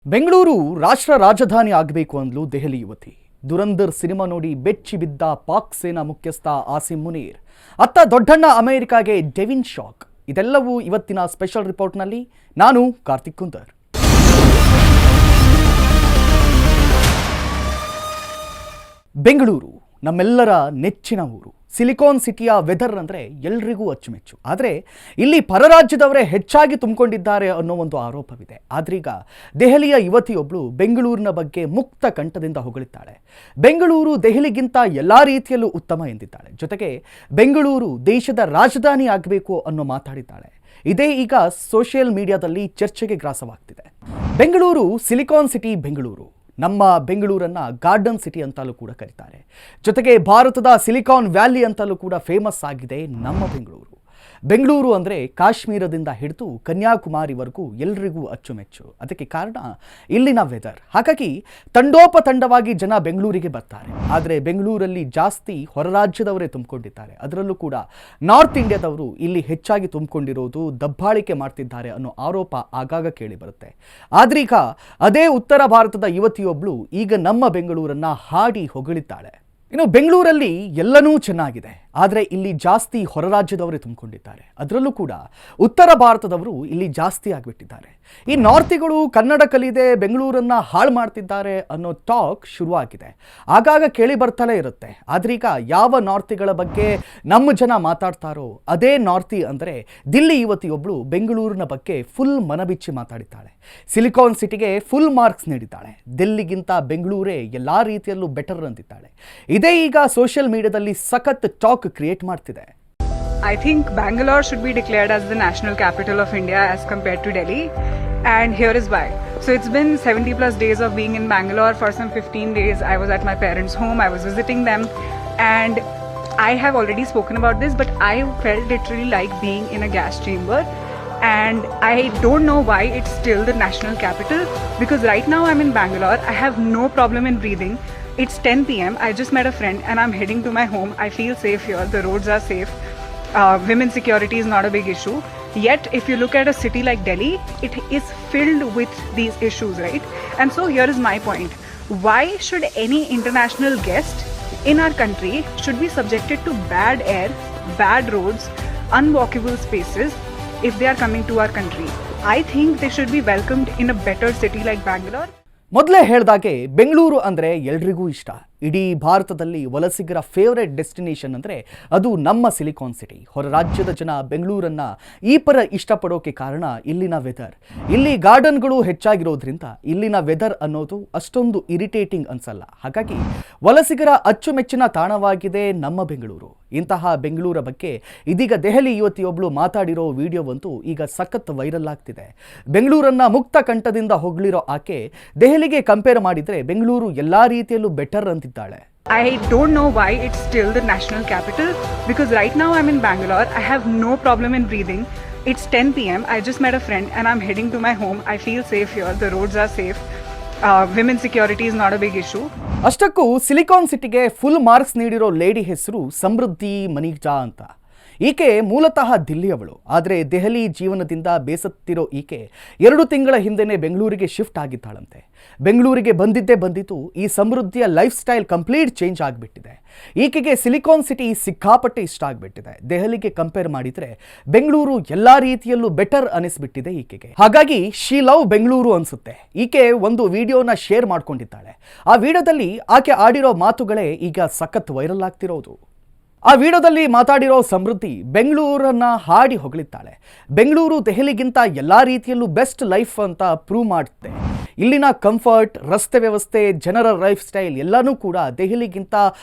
ಬೆಂಗಳೂರು ರಾಷ್ಟ್ರ ರಾಜಧಾನಿ ಆಗಬೇಕು ಅಂದ್ಲು ದೆಹಲಿ ಯುವತಿ. ದುರಂದರ್ ಸಿನಿಮಾ ನೋಡಿ ಬೆಚ್ಚಿ ಬಿದ್ದ ಪಾಕ್ ಸೇನಾ ಮುಖ್ಯಸ್ಥ ಆಸಿಮ್ ಮುನೀರ್. ಅತ್ತ ದೊಡ್ಡಣ್ಣ ಅಮೆರಿಕಾಗೆ ಡೆವಿನ್ ಶಾಕ್. ಇದೆಲ್ಲವೂ ಇವತ್ತಿನ ಸ್ಪೆಷಲ್ ರಿಪೋರ್ಟ್ನಲ್ಲಿ. ನಾನು ಕಾರ್ತಿಕ್ ಕುಂದರ್. ಬೆಂಗಳೂರು ನಮ್ಮೆಲ್ಲರ ನೆಚ್ಚಿನ ಊರು. ಸಿಲಿಕಾನ್ ಸಿಟಿಯ ವೆದರ್ ಅಂದರೆ ಎಲ್ರಿಗೂ ಅಚ್ಚುಮೆಚ್ಚು. ಆದರೆ ಇಲ್ಲಿ ಪರರಾಜ್ಯದವರೇ ಹೆಚ್ಚಾಗಿ ತುಂಬಿಕೊಂಡಿದ್ದಾರೆ ಅನ್ನೋ ಒಂದು ಆರೋಪವಿದೆ. ಆದ್ರೀಗ ದೆಹಲಿಯ ಯುವತಿಯೊಬ್ಬಳು ಬೆಂಗಳೂರಿನ ಬಗ್ಗೆ ಮುಕ್ತ ಕಂಠದಿಂದ ಹೊಗಳಿದ್ದಾಳೆ. ಬೆಂಗಳೂರು ದೆಹಲಿಗಿಂತ ಎಲ್ಲ ರೀತಿಯಲ್ಲೂ ಉತ್ತಮ ಎಂದಿದ್ದಾಳೆ. ಜೊತೆಗೆ ಬೆಂಗಳೂರು ದೇಶದ ರಾಜಧಾನಿ ಆಗಬೇಕು ಅನ್ನೋ ಮಾತಾಡಿದ್ದಾಳೆ. ಇದೇ ಈಗ ಸೋಷಿಯಲ್ ಮೀಡಿಯಾದಲ್ಲಿ ಚರ್ಚೆಗೆ ಗ್ರಾಸವಾಗ್ತಿದೆ. Bengaluru silicon city Bengaluru. ನಮ್ಮ ಬೆಂಗಳೂರನ್ನ ಗಾರ್ಡನ್ ಸಿಟಿ ಅಂತಲೂ ಕೂಡ ಕರೀತಾರೆ. ಜೊತೆಗೆ ಭಾರತದ ಸಿಲಿಕಾನ್ ವ್ಯಾಲಿ ಅಂತಲೂ ಕೂಡ ಫೇಮಸ್ ಆಗಿದೆ ನಮ್ಮ ಬೆಂಗಳೂರು. ಬೆಂಗಳೂರು ಅಂದರೆ ಕಾಶ್ಮೀರದಿಂದ ಹಿಡಿದು ಕನ್ಯಾಕುಮಾರಿವರೆಗೂ ಎಲ್ರಿಗೂ ಅಚ್ಚುಮೆಚ್ಚು. ಅದಕ್ಕೆ ಕಾರಣ ಇಲ್ಲಿನ ವೆದರ್. ಹಾಗಾಗಿ ತಂಡೋಪತಂಡವಾಗಿ ಜನ ಬೆಂಗಳೂರಿಗೆ ಬರ್ತಾರೆ. ಆದರೆ ಬೆಂಗಳೂರಲ್ಲಿ ಜಾಸ್ತಿ ಹೊರರಾಜ್ಯದವರೇ ತುಂಬಿಕೊಂಡಿದ್ದಾರೆ. ಅದರಲ್ಲೂ ಕೂಡ ನಾರ್ತ್ ಇಂಡಿಯಾದವರು ಇಲ್ಲಿ ಹೆಚ್ಚಾಗಿ ತುಂಬಿಕೊಂಡಿರೋದು, ದಬ್ಬಾಳಿಕೆ ಮಾಡ್ತಿದ್ದಾರೆ ಅನ್ನೋ ಆರೋಪ ಆಗಾಗ ಕೇಳಿ ಬರುತ್ತೆ. ಆದ್ರೀಗ ಅದೇ ಉತ್ತರ ಭಾರತದ ಯುವತಿಯೊಬ್ಬಳು ಈಗ ನಮ್ಮ ಬೆಂಗಳೂರನ್ನ ಹಾಡಿ ಹೊಗಳಿದ್ದಾಳೆ. ಇನ್ನು ಬೆಂಗಳೂರಲ್ಲಿ ಎಲ್ಲನೂ ಚೆನ್ನಾಗಿದೆ, ಆದರೆ ಇಲ್ಲಿ ಜಾಸ್ತಿ ಹೊರರಾಜ್ಯದವರೇ ತುಂಬಿಕೊಂಡಿದ್ದಾರೆ. ಅದರಲ್ಲೂ ಕೂಡ ಉತ್ತರ ಭಾರತದವರು ಇಲ್ಲಿ ಜಾಸ್ತಿ ಆಗಿಬಿಟ್ಟಿದ್ದಾರೆ. ಈ ನಾರ್ತಿಗಳು ಕನ್ನಡ ಕಲಿದೆ ಬೆಂಗಳೂರನ್ನು ಹಾಳು ಮಾಡ್ತಿದ್ದಾರೆ ಅನ್ನೋ ಟಾಕ್ ಶುರುವಾಗಿದೆ. ಆಗಾಗ ಕೇಳಿ ಬರ್ತಲೇ ಇರುತ್ತೆ. ಆದ್ರೀಗ ಯಾವ ನಾರ್ತಿಗಳ ಬಗ್ಗೆ ನಮ್ಮ ಜನ ಮಾತಾಡ್ತಾರೋ ಅದೇ ನಾರ್ತಿ ಅಂದರೆ ದಿಲ್ಲಿ ಯುವತಿಯೊಬ್ಬಳು ಬೆಂಗಳೂರಿನ ಬಗ್ಗೆ ಫುಲ್ ಮನಬಿಚ್ಚಿ ಮಾತಾಡಿದ್ದಾಳೆ. ಸಿಲಿಕಾನ್ ಸಿಟಿಗೆ ಫುಲ್ ಮಾರ್ಕ್ಸ್ ನೀಡಿದ್ದಾಳೆ. ದಿಲ್ಲಿಗಿಂತ ಬೆಂಗಳೂರೇ ಎಲ್ಲ ರೀತಿಯಲ್ಲೂ ಬೆಟರ್ ಅಂತಿದ್ದಾಳೆ. ಇದೇ ಈಗ ಸೋಷಿಯಲ್ ಮೀಡಿಯಾದಲ್ಲಿ ಸಖತ್ ಟಾಕ್ ಕ್ರಿಯೇಟ್ ಮಾಡ್ತಿದೆ. I think Bangalore should be declared as the national capital of India as compared to Delhi, and here is why. So it's been 70 plus days of being in Bangalore. For some 15 days I was at my parents' home, I was visiting them, and I have already spoken about this, but I felt literally like being in a gas chamber. And I don't know why it's still the national capital, because right now I'm in Bangalore, I have no problem in breathing. It's 10 p.m. I just met a friend and I'm heading to my home. I feel safe here. The roads are safe. Women's security is not a big issue. Yet, if you look at a city like Delhi, it is filled with these issues, right? And so here is my point. Why should any international guest in our country should be subjected to bad air, bad roads, unwalkable spaces if they are coming to our country? I think they should be welcomed in a better city like Bangalore. ಮೊದಲೇ ಹೇಳಿದಾಗೆ ಬೆಂಗಳೂರು ಅಂದರೆ ಎಲ್ರಿಗೂ ಇಷ್ಟ. ಇಡೀ ಭಾರತದಲ್ಲಿ ವಲಸಿಗರ favourite destination ಅಂದರೆ ಅದು ನಮ್ಮ ಸಿಲಿಕಾನ್ ಸಿಟಿ. ಹೊರ ರಾಜ್ಯದ ಜನ ಬೆಂಗಳೂರನ್ನು ಈ ಪರ ಇಷ್ಟಪಡೋಕೆ ಕಾರಣ ಇಲ್ಲಿನ ವೆದರ್. ಇಲ್ಲಿ ಗಾರ್ಡನ್ಗಳು ಹೆಚ್ಚಾಗಿರೋದ್ರಿಂದ ಇಲ್ಲಿನ ವೆದರ್ ಅನ್ನೋದು ಅಷ್ಟೊಂದು ಇರಿಟೇಟಿಂಗ್ ಅನ್ಸಲ್ಲ. ಹಾಗಾಗಿ ವಲಸಿಗರ ಅಚ್ಚುಮೆಚ್ಚಿನ ತಾಣವಾಗಿದೆ ನಮ್ಮ ಬೆಂಗಳೂರು. ಇಂತಹ ಬೆಂಗಳೂರ ಬಗ್ಗೆ ಇದೀಗ ದೆಹಲಿ ಯುವತಿಯೊಬ್ಬಳು ಮಾತಾಡಿರೋ ವಿಡಿಯೋವಂತೂ ಈಗ ಸಖತ್ ವೈರಲ್ ಆಗ್ತಿದೆ. ಬೆಂಗಳೂರನ್ನ ಮುಕ್ತ ಕಂಠದಿಂದ ಹೊಗಳಿರೋ ಆಕೆ ದೆಹಲಿಗೆ ಕಂಪೇರ್ ಮಾಡಿದರೆ ಬೆಂಗಳೂರು ಎಲ್ಲ ರೀತಿಯಲ್ಲೂ better ಅಂತಿದ್ದಾಳೆ. I don't know why it's still the national capital, because right now I'm in Bangalore, I have no problem in breathing. It's 10 p.m. I just met a friend and I'm heading to my home. I feel safe here. The roads are safe. Women's security is not a big issue. ಅಷ್ಟಕ್ಕೂ silicon ಸಿಟಿಗೆ full marks ನೀಡಿರೋ lady ಹೆಸರು ಸಮೃದ್ಧಿ ಮನಿಜಾ ಅಂತ. ಈಕೆ ಮೂಲತಃ ದಿಲ್ಲಿಯವಳು. ಆದರೆ ದೆಹಲಿ ಜೀವನದಿಂದ ಬೇಸತ್ತಿರೋ ಈಕೆ 2 ತಿಂಗಳ ಹಿಂದೆನೇ ಬೆಂಗಳೂರಿಗೆ ಶಿಫ್ಟ್ ಆಗಿದ್ದಾಳಂತೆ. ಬೆಂಗಳೂರಿಗೆ ಬಂದಿದ್ದು ಈ ಸಮೃದ್ಧಿಯ ಲೈಫ್ ಸ್ಟೈಲ್ ಕಂಪ್ಲೀಟ್ ಚೇಂಜ್ ಆಗಿಬಿಟ್ಟಿದೆ. ಈಕೆಗೆ ಸಿಲಿಕಾನ್ ಸಿಟಿ ಸಿಕ್ಕಾಪಟ್ಟೆ ಇಷ್ಟ ಆಗಿಬಿಟ್ಟಿದೆ. ದೆಹಲಿಗೆ ಕಂಪೇರ್ ಮಾಡಿದರೆ ಬೆಂಗಳೂರು ಎಲ್ಲ ರೀತಿಯಲ್ಲೂ ಬೆಟರ್ ಅನಿಸ್ಬಿಟ್ಟಿದೆ ಈಕೆಗೆ. ಹಾಗಾಗಿ ಶಿ ಲವ್ ಬೆಂಗಳೂರು ಅನ್ಸುತ್ತೆ. ಈಕೆ ಒಂದು ವಿಡಿಯೋನ ಶೇರ್ ಮಾಡ್ಕೊಂಡಿದ್ದಾಳೆ. ಆ ವಿಡಿಯೋದಲ್ಲಿ ಆಕೆ ಆಡಿರೋ ಮಾತುಗಳೇ ಈಗ ಸಖತ್ ವೈರಲ್ ಆಗ್ತಿರೋದು. ಆ ವಿಡಿಯೋದಲ್ಲಿ ಮಾತಾಡಿರೋ ಸಮೃದ್ಧಿ ಬೆಂಗಳೂರನ್ನ ಹಾಡಿ ಹೊಗಳಿದ್ದಾಳೆ. ಬೆಂಗಳೂರು ದೆಹಲಿಗಿಂತ ಎಲ್ಲ ರೀತಿಯಲ್ಲೂ ಬೆಸ್ಟ್ ಲೈಫ್ ಅಂತ ಪ್ರೂವ್ ಮಾಡುತ್ತೆ. ಇಲ್ಲಿನ ಕಂಫರ್ಟ್, ರಸ್ತೆ ವ್ಯವಸ್ಥೆ, ಜನರ ಲೈಫ್ ಸ್ಟೈಲ್ ಎಲ್ಲನೂ ಕೂಡ ದೆಹಲಿಗಿಂತ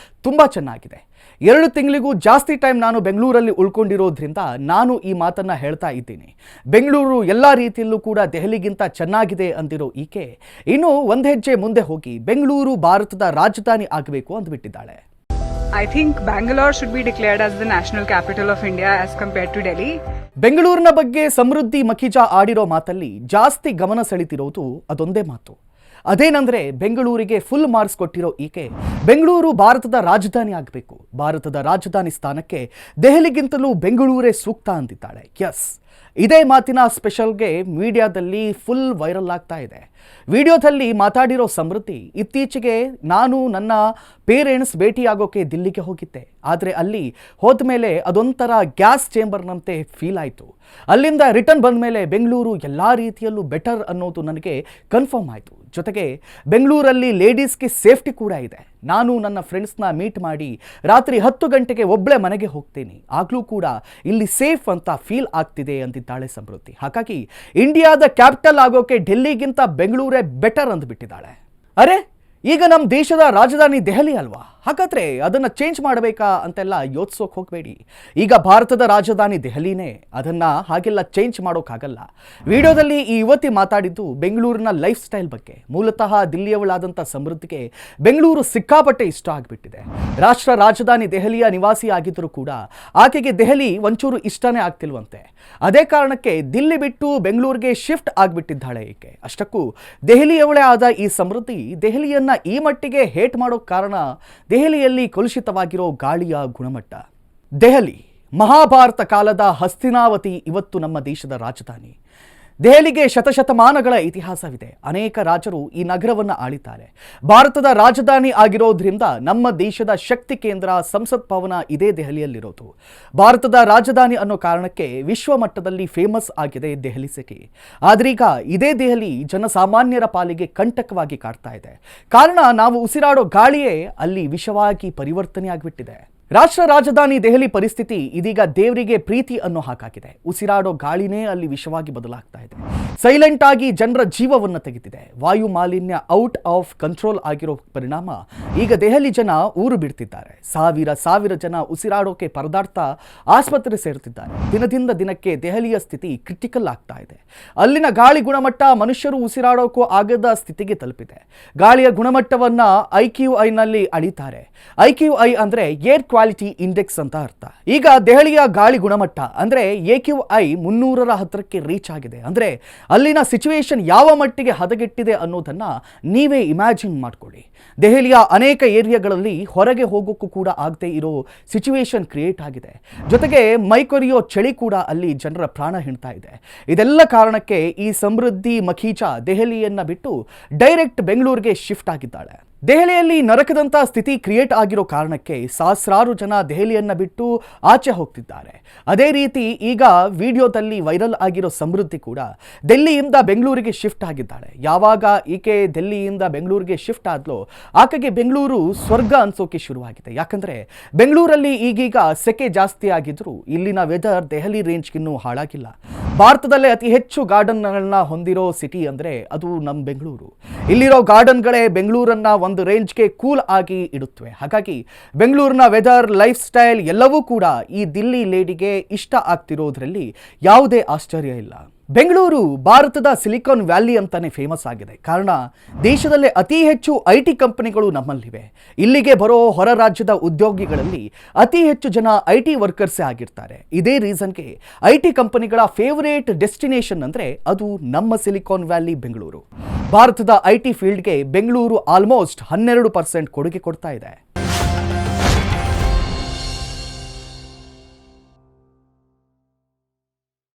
ತುಂಬ ಚೆನ್ನಾಗಿದೆ. 2 ತಿಂಗಳಿಗೂ ಜಾಸ್ತಿ ಟೈಮ್ ನಾನು ಬೆಂಗಳೂರಲ್ಲಿ ಉಳ್ಕೊಂಡಿರೋದ್ರಿಂದ ನಾನು ಈ ಮಾತನ್ನು ಹೇಳ್ತಾ ಇದ್ದೀನಿ. ಬೆಂಗಳೂರು ಎಲ್ಲ ರೀತಿಯಲ್ಲೂ ಕೂಡ ದೆಹಲಿಗಿಂತ ಚೆನ್ನಾಗಿದೆ ಅಂದಿರೋ ಈಕೆ ಇನ್ನೂ ಒಂದು ಹೆಜ್ಜೆ ಮುಂದೆ ಹೋಗಿ ಬೆಂಗಳೂರು ಭಾರತದ ರಾಜಧಾನಿ ಆಗಬೇಕು ಅಂದ್ಬಿಟ್ಟಿದ್ದಾಳೆ. I think Bangalore should be declared as the national capital of India as compared to Delhi. ಬೆಂಗಳೂರಿನ ಬಗ್ಗೆ ಸಮೃದ್ಧಿ ಮಖಿಜಾ ಆಡಿರೋ ಮಾತಲ್ಲಿ ಜಾಸ್ತಿ ಗಮನ ಸೆಳೀತಿರೋದು ಅದೊಂದೇ ಮಾತು. ಅದೇನಂದ್ರೆ ಬೆಂಗಳೂರಿಗೆ ಫುಲ್ ಮಾರ್ಕ್ಸ್ ಕೊಟ್ಟಿರೋ ಈಕೆ ಬೆಂಗಳೂರು ಭಾರತದ ರಾಜಧಾನಿ ಆಗಬೇಕು, ಭಾರತದ ರಾಜಧಾನಿ ಸ್ಥಾನಕ್ಕೆ ದೆಹಲಿಗಿಂತಲೂ ಬೆಂಗಳೂರೇ ಸೂಕ್ತ ಅಂದಿದ್ದಾಳೆ. ಎಸ್, ಇದೇ ಮಾತಿನ ಸ್ಪೆಷಲ್ಗೆ ಮೀಡಿಯಾದಲ್ಲಿ ಫುಲ್ ವೈರಲ್ ಆಗ್ತಾ ಇದೆ. ವಿಡಿಯೋದಲ್ಲಿ ಮಾತಾಡಿರೋ ಸಮೃದ್ಧಿ, ಇತ್ತೀಚೆಗೆ ನಾನು ನನ್ನ ಪೇರೆಂಟ್ಸ್ ಭೇಟಿಯಾಗೋಕೆ ದಿಲ್ಲಿಗೆ ಹೋಗಿದ್ದೆ, ಆದರೆ ಅಲ್ಲಿ ಹೋದ ಮೇಲೆ ಅದೊಂಥರ ಗ್ಯಾಸ್ ಚೇಂಬರ್ನಂತೆ ಫೀಲ್ ಆಯಿತು. ಅಲ್ಲಿಂದ ರಿಟರ್ನ್ ಬಂದ ಮೇಲೆ ಬೆಂಗಳೂರು ಎಲ್ಲ ರೀತಿಯಲ್ಲೂ ಬೆಟರ್ ಅನ್ನೋದು ನನಗೆ ಕನ್ಫರ್ಮ್ ಆಯಿತು. ಜೊತೆಗೆ ಬೆಂಗಳೂರಲ್ಲಿ ಲೇಡೀಸ್ಗೆ ಸೇಫ್ಟಿ ಕೂಡ ಇದೆ. ನಾನು ನನ್ನ ಫ್ರೆಂಡ್ಸ್ನ ಮೀಟ್ ಮಾಡಿ ರಾತ್ರಿ 10 ಗಂಟೆಗೆ ಒಬ್ಬಳೇ ಮನೆಗೆ ಹೋಗ್ತೀನಿ, ಆಗಲೂ ಕೂಡ ಇಲ್ಲಿ ಸೇಫ್ ಅಂತ ಫೀಲ್ ಆಗ್ತಿದೆ ಅಂದಿದ್ದಾಳೆ ಸಮೃದ್ಧಿ. ಹಾಗಾಗಿ ಇಂಡಿಯಾದ ಕ್ಯಾಪಿಟಲ್ ಆಗೋಕೆ ಡೆಲ್ಲಿಗಿಂತ ಬೆಂಗಳೂರೇ ಬೆಟರ್ ಅಂದ್ಬಿಟ್ಟಿದ್ದಾಳೆ. ಅರೆ, ಈಗ ನಮ್ಮ ದೇಶದ ರಾಜಧಾನಿ ದೆಹಲಿ ಅಲ್ವಾ, ಹಾಗಾದ್ರೆ ಅದನ್ನು ಚೇಂಜ್ ಮಾಡಬೇಕಾ ಅಂತೆಲ್ಲ ಯೋಚಿಸೋಕೆ ಹೋಗಬೇಡಿ. ಈಗ ಭಾರತದ ರಾಜಧಾನಿ ದೆಹಲಿನೇ, ಅದನ್ನು ಹಾಗೆಲ್ಲ ಚೇಂಜ್ ಮಾಡೋಕ್ಕಾಗಲ್ಲ. ವಿಡಿಯೋದಲ್ಲಿ ಈ ಯುವತಿ ಮಾತಾಡಿದ್ದು ಬೆಂಗಳೂರಿನ ಲೈಫ್ ಸ್ಟೈಲ್ ಬಗ್ಗೆ. ಮೂಲತಃ ದಿಲ್ಲಿಯವಳಾದಂಥ ಸಮೃದ್ಧಿಗೆ ಬೆಂಗಳೂರು ಸಿಕ್ಕಾಪಟ್ಟೆ ಇಷ್ಟ ಆಗಿಬಿಟ್ಟಿದೆ. ರಾಷ್ಟ್ರ ರಾಜಧಾನಿ ದೆಹಲಿಯ ನಿವಾಸಿ ಆಗಿದ್ದರೂ ಕೂಡ ಆಕೆಗೆ ದೆಹಲಿ ಒಂಚೂರು ಇಷ್ಟನೇ ಆಗ್ತಿಲ್ವಂತೆ. ಅದೇ ಕಾರಣಕ್ಕೆ ದಿಲ್ಲಿ ಬಿಟ್ಟು ಬೆಂಗಳೂರಿಗೆ ಶಿಫ್ಟ್ ಆಗಿಬಿಟ್ಟಿದ್ದಾಳೆ ಈಕೆ. ಅಷ್ಟಕ್ಕೂ ದೆಹಲಿಯವಳೇ ಆದ ಈ ಸಮೃದ್ಧಿ ದೆಹಲಿಯನ್ನ ಈ ಮಟ್ಟಿಗೆ ಹೇಟ್ ಮಾಡೋಕ್ ಕಾರಣ ದೆಹಲಿಯಲ್ಲಿ ಕಲುಷಿತವಾಗಿರೋ ಗಾಳಿಯ ಗುಣಮಟ್ಟ. ದೆಹಲಿ ಮಹಾಭಾರತ ಕಾಲದ ಹಸ್ತಿನಾವತಿ ಇವತ್ತು ನಮ್ಮ ದೇಶದ ರಾಜಧಾನಿ. ದೆಹಲಿಗೆ ಶತಶತಮಾನಗಳ ಇತಿಹಾಸವಿದೆ. ಅನೇಕ ರಾಜರು ಈ ನಗರವನ್ನು ಆಳಿದ್ದಾರೆ. ಭಾರತದ ರಾಜಧಾನಿ ಆಗಿರೋದ್ರಿಂದ ನಮ್ಮ ದೇಶದ ಶಕ್ತಿ ಕೇಂದ್ರ ಸಂಸತ್ ಭವನ ಇದೇ ದೆಹಲಿಯಲ್ಲಿರೋದು. ಭಾರತದ ರಾಜಧಾನಿ ಅನ್ನೋ ಕಾರಣಕ್ಕೆ ವಿಶ್ವ ಮಟ್ಟದಲ್ಲಿ ಫೇಮಸ್ ಆಗಿದೆ ದೆಹಲಿ ಸಿಟಿ. ಆದ್ರೀಗ ಇದೇ ದೆಹಲಿ ಜನಸಾಮಾನ್ಯರ ಪಾಲಿಗೆ ಕಂಟಕವಾಗಿ ಕಾಡ್ತಾ ಇದೆ. ಕಾರಣ ನಾವು ಉಸಿರಾಡೋ ಗಾಳಿಯೇ ಅಲ್ಲಿ ವಿಷವಾಗಿ ಪರಿವರ್ತನೆ ಆಗಿಬಿಟ್ಟಿದೆ. ರಾಷ್ಟ್ರ ರಾಜಧಾನಿ ದೆಹಲಿ ಪರಿಸ್ಥಿತಿ ಇದೀಗ ದೇವರಿಗೆ ಪ್ರೀತಿ ಅನ್ನೋ ಹಾಗಾಗಿದೆ. ಉಸಿರಾಡೋ ಗಾಳಿನೇ ಅಲ್ಲಿ ವಿಷವಾಗಿ ಬದಲಾಗ್ತಾ ಇದೆ. ಸೈಲೆಂಟ್ ಆಗಿ ಜನರ ಜೀವವನ್ನು ತೆಗೆದಿದೆ. ವಾಯು ಮಾಲಿನ್ಯ ಔಟ್ ಆಫ್ ಕಂಟ್ರೋಲ್ ಆಗಿರೋ ಪರಿಣಾಮ ಈಗ ದೆಹಲಿ ಜನ ಊರು ಬಿಡ್ತಿದ್ದಾರೆ. ಸಾವಿರ ಜನ ಉಸಿರಾಡೋಕೆ ಪರದಾಡ್ತಾ ಆಸ್ಪತ್ರೆ ಸೇರುತ್ತಿದ್ದಾರೆ. ದಿನದಿಂದ ದಿನಕ್ಕೆ ದೆಹಲಿಯ ಸ್ಥಿತಿ ಕ್ರಿಟಿಕಲ್ ಆಗ್ತಾ ಇದೆ. ಅಲ್ಲಿನ ಗಾಳಿ ಗುಣಮಟ್ಟ ಮನುಷ್ಯರು ಉಸಿರಾಡೋಕ್ಕೂ ಆಗದ ಸ್ಥಿತಿಗೆ ತಲುಪಿದೆ. ಗಾಳಿಯ ಗುಣಮಟ್ಟವನ್ನ IQI ಅಳಿತಾರೆ. IQI ಅಂದ್ರೆ ಏರ್ ಕ್ವಾಲಿಟಿ ಇಂಡೆಕ್ಸ್ ಅಂತ ಅರ್ಥ. ಈಗ ದೆಹಲಿಯ ಗಾಳಿ ಗುಣಮಟ್ಟ ಅಂದ್ರೆ AQI 300ರ ಹತ್ತಿರಕ್ಕೆ ರೀಚ್ ಆಗಿದೆ. ಅಂದ್ರೆ ಅಲ್ಲಿನ ಸಿಚುವೇಶನ್ ಯಾವ ಮಟ್ಟಿಗೆ ಹದಗೆಟ್ಟಿದೆ ಅನ್ನೋದನ್ನ ನೀವೇ ಇಮ್ಯಾಜಿನ್ ಮಾಡ್ಕೊಳ್ಳಿ. ದೆಹಲಿಯ ಅನೇಕ ಏರಿಯಾಗಳಲ್ಲಿ ಹೊರಗೆ ಹೋಗೋಕ್ಕೂ ಕೂಡ ಆಗದೆ ಇರೋ ಸಿಚುವೇಶನ್ ಕ್ರಿಯೇಟ್ ಆಗಿದೆ. ಜೊತೆಗೆ ಮೈಕೊರಿಯೋ ಚಳಿ ಕೂಡ ಅಲ್ಲಿ ಜನರ ಪ್ರಾಣ ಹಿಂಡ್ತಾ ಇದೆ. ಇದೆಲ್ಲ ಕಾರಣಕ್ಕೆ ಈ ಸಮೃದ್ಧಿ ಮಖೀಚ ದೆಹಲಿಯನ್ನ ಬಿಟ್ಟು ಡೈರೆಕ್ಟ್ ಬೆಂಗಳೂರಿಗೆ ಶಿಫ್ಟ್ ಆಗಿದ್ದಾಳೆ. ದೆಹಲಿಯಲ್ಲಿ ನರಕದಂತ ಸ್ಥಿತಿ ಕ್ರಿಯೇಟ್ ಆಗಿರೋ ಕಾರಣಕ್ಕೆ ಸಹಸ್ರಾರು ಜನ ದೆಹಲಿಯನ್ನ ಬಿಟ್ಟು ಆಚೆ ಹೋಗ್ತಿದ್ದಾರೆ. ಅದೇ ರೀತಿ ಈಗ ವಿಡಿಯೋದಲ್ಲಿ ವೈರಲ್ ಆಗಿರೋ ಸಮೃದ್ಧಿ ಕೂಡ ದಿಲ್ಲಿಯಿಂದ ಬೆಂಗಳೂರಿಗೆ ಶಿಫ್ಟ್ ಆಗಿದ್ದಾಳೆ. ಯಾವಾಗ ಈಕೆ ದಿಲ್ಲಿಯಿಂದ ಬೆಂಗಳೂರಿಗೆ ಶಿಫ್ಟ್ ಆದ್ಲೋ ಆಕೆಗೆ ಬೆಂಗಳೂರು ಸ್ವರ್ಗ ಅನ್ಸೋಕೆ ಶುರುವಾಗಿದೆ. ಯಾಕಂದ್ರೆ ಬೆಂಗಳೂರಲ್ಲಿ ಈಗೀಗ ಸೆಕೆ ಜಾಸ್ತಿ ಆಗಿದ್ರು ಇಲ್ಲಿನ ವೆದರ್ ದೆಹಲಿ ರೇಂಜ್ಗಿನ್ನೂ ಹಾಳಾಗಿಲ್ಲ. ಭಾರತದಲ್ಲೇ ಅತಿ ಹೆಚ್ಚು ಗಾರ್ಡನ್ಗಳನ್ನ ಹೊಂದಿರೋ ಸಿಟಿ ಅಂದ್ರೆ ಅದು ನಮ್ಮ ಬೆಂಗಳೂರು. ಇಲ್ಲಿರೋ ಗಾರ್ಡನ್ಗಳೇ ಬೆಂಗಳೂರನ್ನ ಒಂದು ರೇಂಜ್ಗೆ ಕೂಲ್ ಆಗಿ ಇಡುತ್ತವೆ. ಹಾಗಾಗಿ ಬೆಂಗಳೂರಿನ ವೆದರ್, ಲೈಫ್ ಸ್ಟೈಲ್ ಎಲ್ಲವೂ ಕೂಡ ಈ ದಿಲ್ಲಿ ಲೇಡಿಗೆ ಇಷ್ಟ ಆಗ್ತಿರೋದ್ರಲ್ಲಿ ಯಾವುದೇ ಆಶ್ಚರ್ಯ ಇಲ್ಲ. ಬೆಂಗಳೂರು ಭಾರತದ ಸಿಲಿಕಾನ್ ವ್ಯಾಲಿ ಅಂತಾನೆ ಫೇಮಸ್ ಆಗಿದೆ. ಕಾರಣ ದೇಶದಲ್ಲೇ ಅತಿ ಹೆಚ್ಚು IT ಕಂಪನಿಗಳು ನಮ್ಮಲ್ಲಿವೆ. ಇಲ್ಲಿಗೆ ಬರೋ ಹೊರ ರಾಜ್ಯದ ಉದ್ಯೋಗಿಗಳಲ್ಲಿ ಅತಿ ಹೆಚ್ಚು ಜನ IT ವರ್ಕರ್ಸೇ ಆಗಿರ್ತಾರೆ. ಇದೇ ರೀಸನ್ಗೆ IT ಕಂಪನಿಗಳ ಫೇವರೇಟ್ ಡೆಸ್ಟಿನೇಷನ್ ಅಂದ್ರೆ ಅದು ನಮ್ಮ ಸಿಲಿಕಾನ್ ವ್ಯಾಲಿ ಬೆಂಗಳೂರು. ಭಾರತದ IT ಫೀಲ್ಡ್ಗೆ ಬೆಂಗಳೂರು ಆಲ್ಮೋಸ್ಟ್ 12% ಕೊಡುಗೆ ಕೊಡ್ತಾ ಇದೆ.